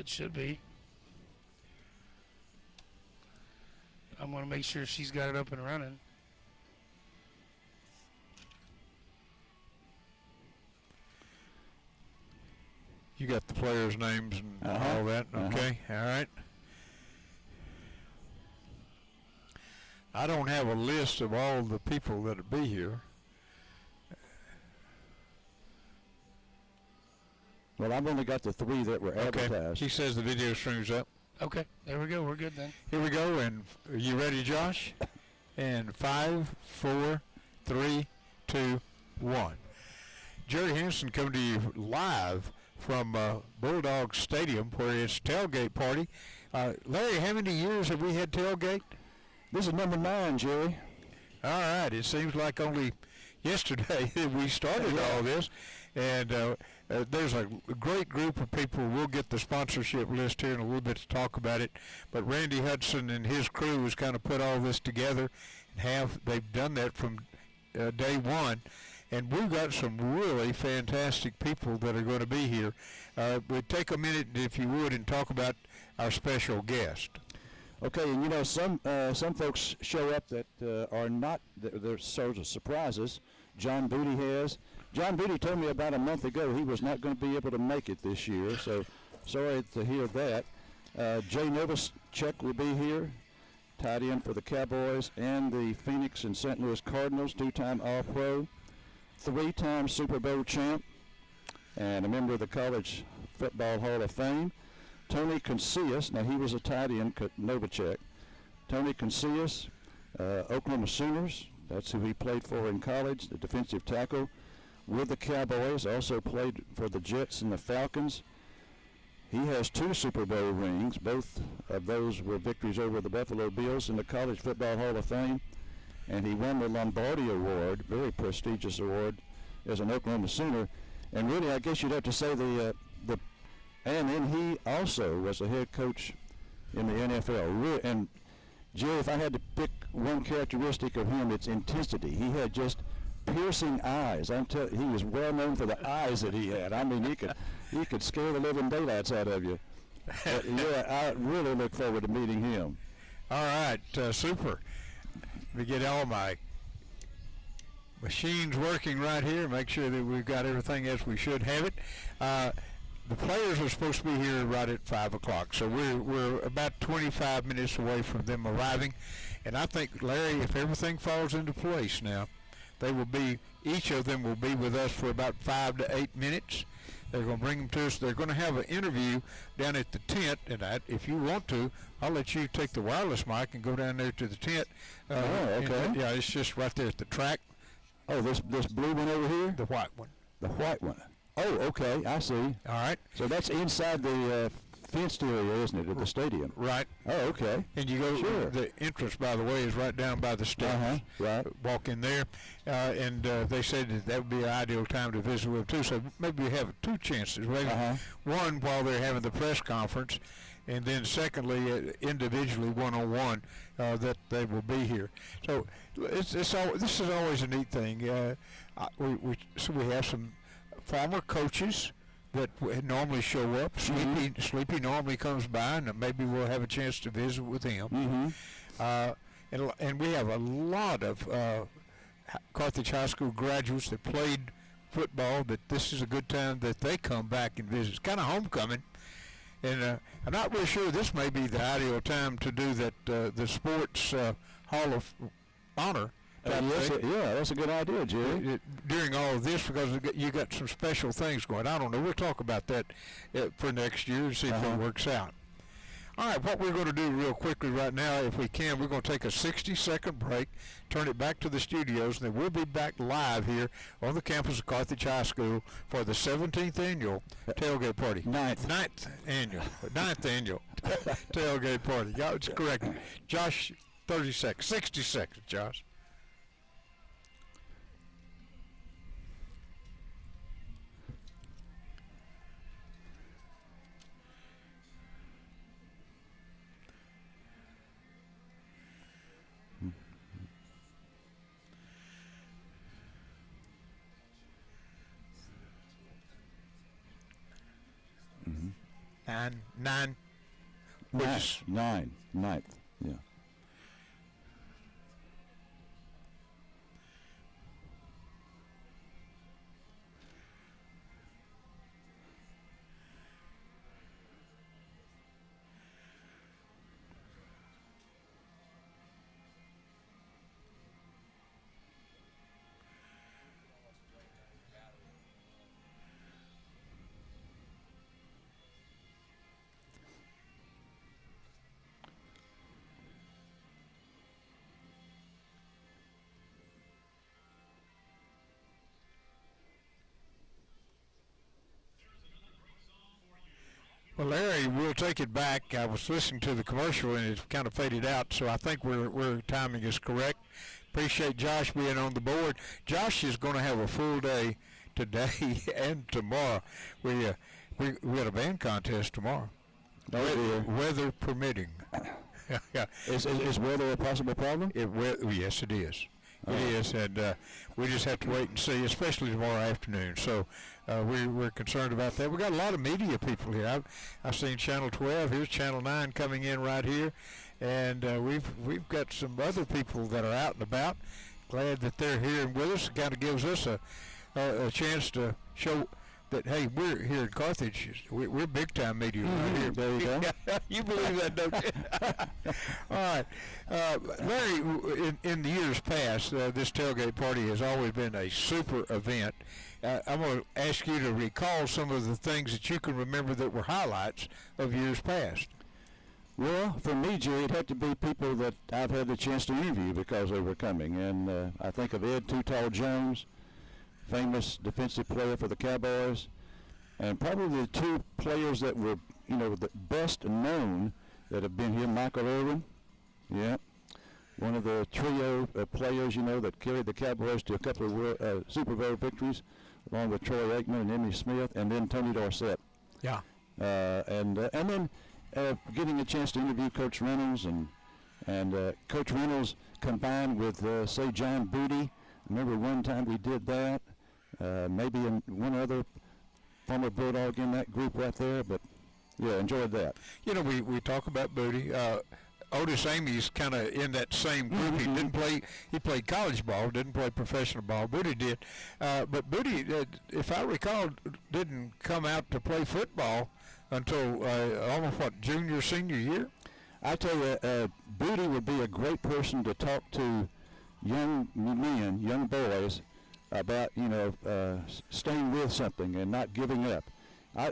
It should be. I'm going to make sure she's got it up and running. You got the players' names and all that? Okay, all right. I don't have a list of all the people that'll be here. Well, I've only got the 3 that were advertised. He says the video stream's up. Okay, there we go. We're good then. Here we go, and are you ready, Josh? And 5, 4, 3, 2, 1. Jerry Henson coming to you live from Bulldog Stadium, where it's tailgate party. Larry, how many years have we had tailgate? This is number 9, Jerry. All right. It seems like only yesterday we started all this, and there's a great group of people. We'll get the sponsorship list here in a little bit to talk about it, but Randy Hudson and his crew has kind of put all this together, and they've done that from day one, and we've got some really fantastic people that are going to be here. We'd take a minute, if you would, and talk about our special guest. Okay, and you know, some folks show up that are not, they're sort of surprises. John Booty has. John Booty told me about a month ago he was not going to be able to make it this year, so sorry to hear that. Jay Novacek will be here, tight end for the Cowboys and the Phoenix and St. Louis Cardinals, 2-time All-Pro, 3-time Super Bowl champ, and a member of the College Football Hall of Fame. Tony Casillas, now he was a tight end, Novacek. Tony Casillas, Oklahoma Sooners, that's who he played for in college, the defensive tackle with the Cowboys, also played for the Jets and the Falcons. He has 2 Super Bowl rings, both of those were victories over the Buffalo Bills in the College Football Hall of Fame, and he won the Lombardi Award, very prestigious award, as an Oklahoma Sooner. And really, I guess you'd have to say and then he also was a head coach in the NFL. And Jerry, if I had to pick one characteristic of him, it's intensity. He had just piercing eyes. He was well known for the eyes that he had. I mean, he could scare the living daylights out of you. But, yeah, I really look forward to meeting him. All right, super. Let me get all my machines working right here. Make sure that we've got everything as we should have it. The players are supposed to be here right at 5 o'clock, so we're about 25 minutes away from them arriving. And I think, Larry, if everything falls into place now, each of them will be with us for about 5 to 8 minutes. They're going to bring them to us. They're going to have an interview down at the tent, and if you want to, I'll let you take the wireless mic and go down there to the tent. Okay. Yeah, it's just right there at the track. Oh, this blue one over here? The white one. The white one. Oh, okay, I see. All right. So that's inside the fenced area, isn't it, at the stadium? Right. Oh, okay. And you go, sure. The entrance, by the way, is right down by the steps. Right. Walk in there, and they said that would be an ideal time to visit with them, too. So maybe we have 2 chances. Maybe one while they're having the press conference, and then secondly, individually, one-on-one, that they will be here. So this is always a neat thing. So we have some former coaches that normally show up. Sleepy normally comes by, and maybe we'll have a chance to visit with him. And we have a lot of Carthage High School graduates that played football, that this is a good time that they come back and visit. It's kind of homecoming. And I'm not really sure this may be the ideal time to do that, the Sports Hall of Honor. That's a good idea, Jerry. During all of this, because you got some special things going. I don't know. We'll talk about that for next year and see if it works out. All right, what we're going to do real quickly right now, if we can, we're going to take a 60-second break, turn it back to the studios, and then we'll be back live here on the campus of Carthage High School for the 17th annual tailgate party. Ninth annual tailgate party. Yeah, it's correct. Josh, 30 seconds, 60 seconds, Josh. Nine. Which is, Ninth. Yeah. well, Larry, we'll take it back. I was listening to the commercial and it kind of faded out, so I think we're timing is correct. Appreciate Josh being on the board. Josh is going to have a full day today and tomorrow. We got a band contest tomorrow. Weather permitting. Yeah. Is weather a possible problem? Yes, it is. It is, and we just have to wait and see, especially tomorrow afternoon. So we're concerned about that. We got a lot of media people here. I've seen Channel 12. Here's Channel 9 coming in right here, and we've got some other people that are out and about. Glad that they're here and with us. It kind of gives us a chance to show that, hey, we're here in Carthage. We're big-time media right here. There you go. You believe that, don't you? All right. Larry, in the years past, this tailgate party has always been a super event. I'm going to ask you to recall some of the things that you can remember that were highlights of years past. Well, for me, Jerry, it had to be people that I've had the chance to interview because they were coming. And I think of Ed Too Tall Jones, famous defensive player for the Cowboys, and probably the two players that were, the best known that have been here, Michael Irvin, one of the trio of players, that carried the Cowboys to a couple of Super Bowl victories, along with Troy Aikman and Emmitt Smith, and then Tony Dorsett. Yeah. And then getting a chance to interview Coach Reynolds, and Coach Reynolds combined with, say, John Booty. I remember one time we did that. Maybe one other former Bulldog in that group right there, but yeah, enjoyed that. We talk about Booty. Otis Amy's kind of in that same group. He didn't play. He played college ball, didn't play professional ball. Booty did, but Booty, if I recall, didn't come out to play football until almost junior, senior year. I tell you, Booty would be a great person to talk to young men, young boys, about staying with something and not giving up.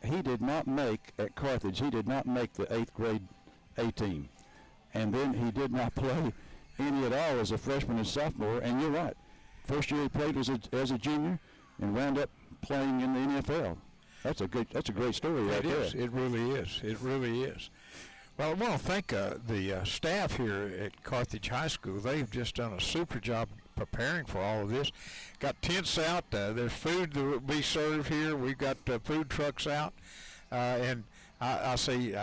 He did not make at Carthage. He did not make the 8th grade A team, and then he did not play any at all as a freshman and sophomore. And you're right, first year he played as a junior, and wound up playing in the NFL. That's a great story right there. It is. It really is. It really is. Well, I want to thank the staff here at Carthage High School. They've just done a super job preparing for all of this. Got tents out. There's food that will be served here. We've got food trucks out. And I say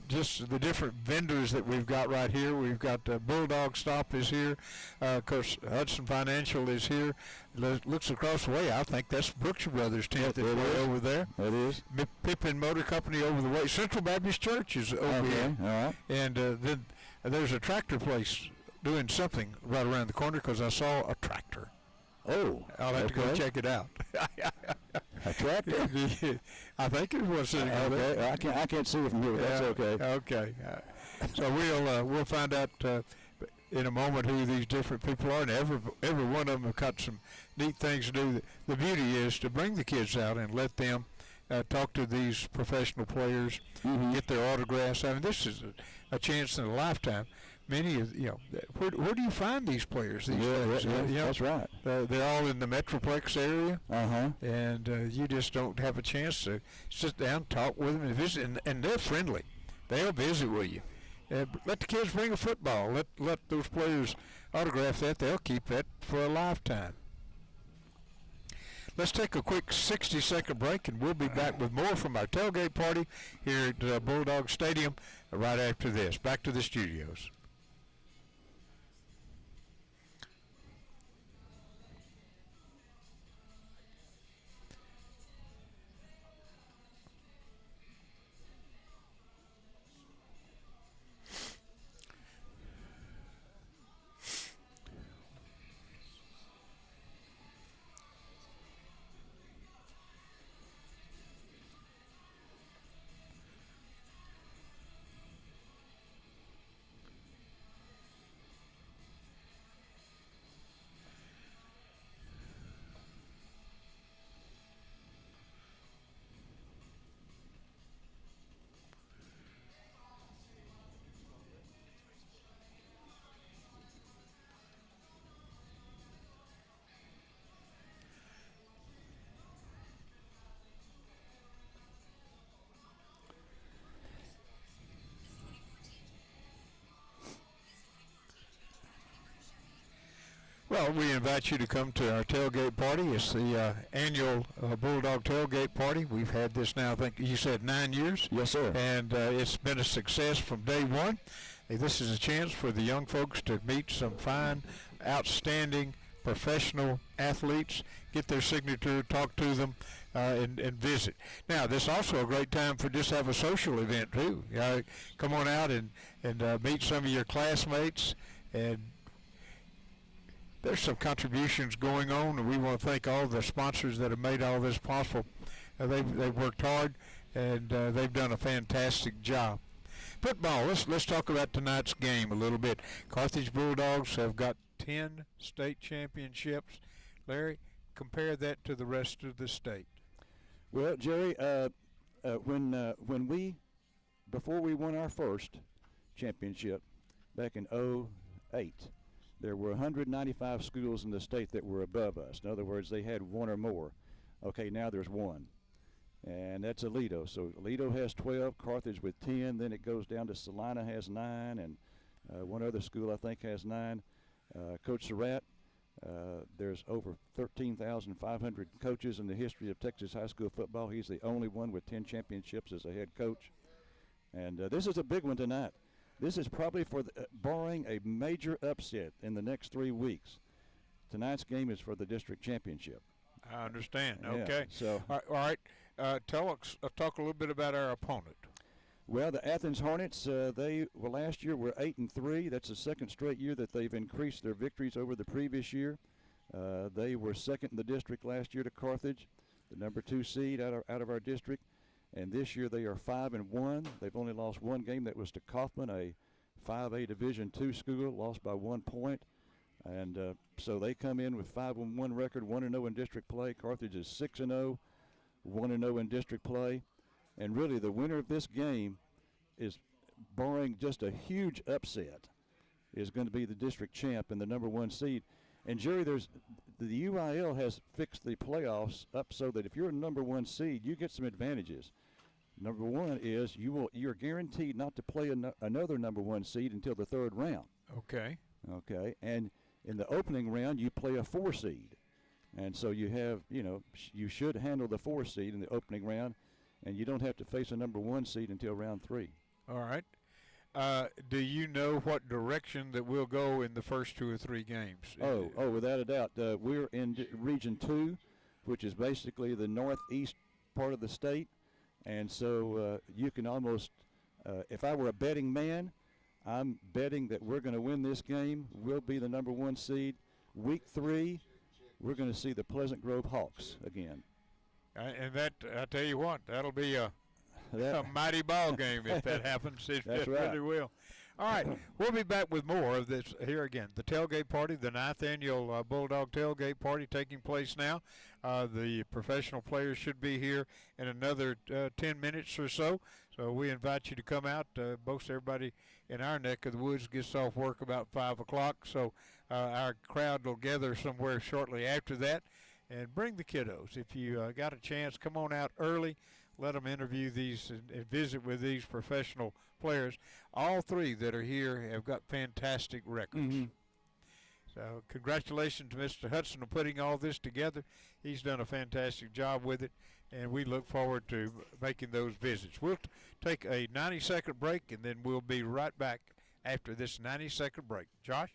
just the different vendors that we've got right here. We've got Bulldog Stop is here. Of course, Hudson Financial is here. Looks across the way. I think that's Brookshire Brothers tent that's way over there. It is. Pippin Motor Company over the way. Central Baptist Church is over here. All right. And then there's a tractor place doing something right around the corner because I saw a tractor. Oh, I'll have to go check it out. A tractor? I think it was sitting over there. I can't see it from here, but that's okay. Okay. So we'll find out in a moment who these different people are, and every one of them have got some neat things to do. The beauty is to bring the kids out and let them talk to these professional players, get their autographs. I mean, this is a chance in a lifetime. Many of where do you find these players these days? That's right. They're all in the Metroplex area, and you just don't have a chance to sit down, talk with them, and visit. And they're friendly. They'll visit with you. Let the kids bring a football. Let those players autograph that. They'll keep that for a lifetime. Let's take a quick 60-second break, and we'll be back with more from our tailgate party here at Bulldog Stadium right after this. Back to the studios. Well, we invite you to come to our tailgate party. It's the annual Bulldog Tailgate Party. We've had this now, I think you said 9 years. Yes, sir. And it's been a success from day one. This is a chance for the young folks to meet some fine, outstanding professional athletes, get their signature, talk to them, and visit. Now, this is also a great time for just have a social event, too. Come on out and meet some of your classmates. And there's some contributions going on, and we want to thank all the sponsors that have made all this possible. They've worked hard, and they've done a fantastic job. Football, let's talk about tonight's game a little bit. Carthage Bulldogs have got 10 state championships. Larry, compare that to the rest of the state. Well, Jerry, before we won our first championship back in 2008, there were 195 schools in the state that were above us. In other words, they had one or more. Okay, now there's one, and that's Aledo. So Aledo has 12, Carthage with 10. Then it goes down to Salina has 9, and one other school I think has 9. Coach Surratt, there's over 13,500 coaches in the history of Texas high school football. He's the only one with 10 championships as a head coach. And this is a big one tonight. This is probably for barring a major upset in the next 3 weeks. Tonight's game is for the district championship. I understand. Yeah, okay. So all right. Talk a little bit about our opponent. Well, the Athens Hornets, last year were 8-3. That's the second straight year that they've increased their victories over the previous year. They were second in the district last year to Carthage, the number 2 seed out of our district. And this year they are 5-1. They've only lost one game. That was to Kaufman, a 5A Division II school, lost by 1 point. And so they come in with 5-1 record, 1-0 in district play. Carthage is 6-0, 1-0 in district play. And really the winner of this game is, barring just a huge upset, is going to be the district champ and the number 1 seed. And Jerry, the UIL has fixed the playoffs up so that if you're a number 1 seed, you get some advantages. Number 1 is you're guaranteed not to play another number 1 seed until the 3rd round. Okay. Okay. And in the opening round, you play a 4 seed. And so you should handle the 4 seed in the opening round, and you don't have to face a number 1 seed until round 3. All right. Do you know what direction that we'll go in the first 2 or 3 games? Oh, without a doubt. We're in Region 2, which is basically the northeast part of the state. And so you can almost, if I were a betting man, I'm betting that we're going to win this game. We'll be the number 1 seed. Week 3, we're going to see the Pleasant Grove Hawks again. And that, I tell you what, that'll be a mighty ball game if that happens. It That's right. really will. All right, we'll be back with more of this here again. The tailgate party, the 9th annual Bulldog Tailgate Party taking place now. The professional players should be here in another 10 minutes or so. So we invite you to come out. Most everybody in our neck of the woods gets off work about 5 o'clock. So our crowd will gather somewhere shortly after that. And bring the kiddos. If you got a chance, come on out early. Let them interview these and visit with these professional players. All 3 that are here have got fantastic records. Mm-hmm. So congratulations to Mr. Hudson on putting all this together. He's done a fantastic job with it, and we look forward to making those visits. We'll take a 90-second break, and then we'll be right back after this 90-second break. Josh?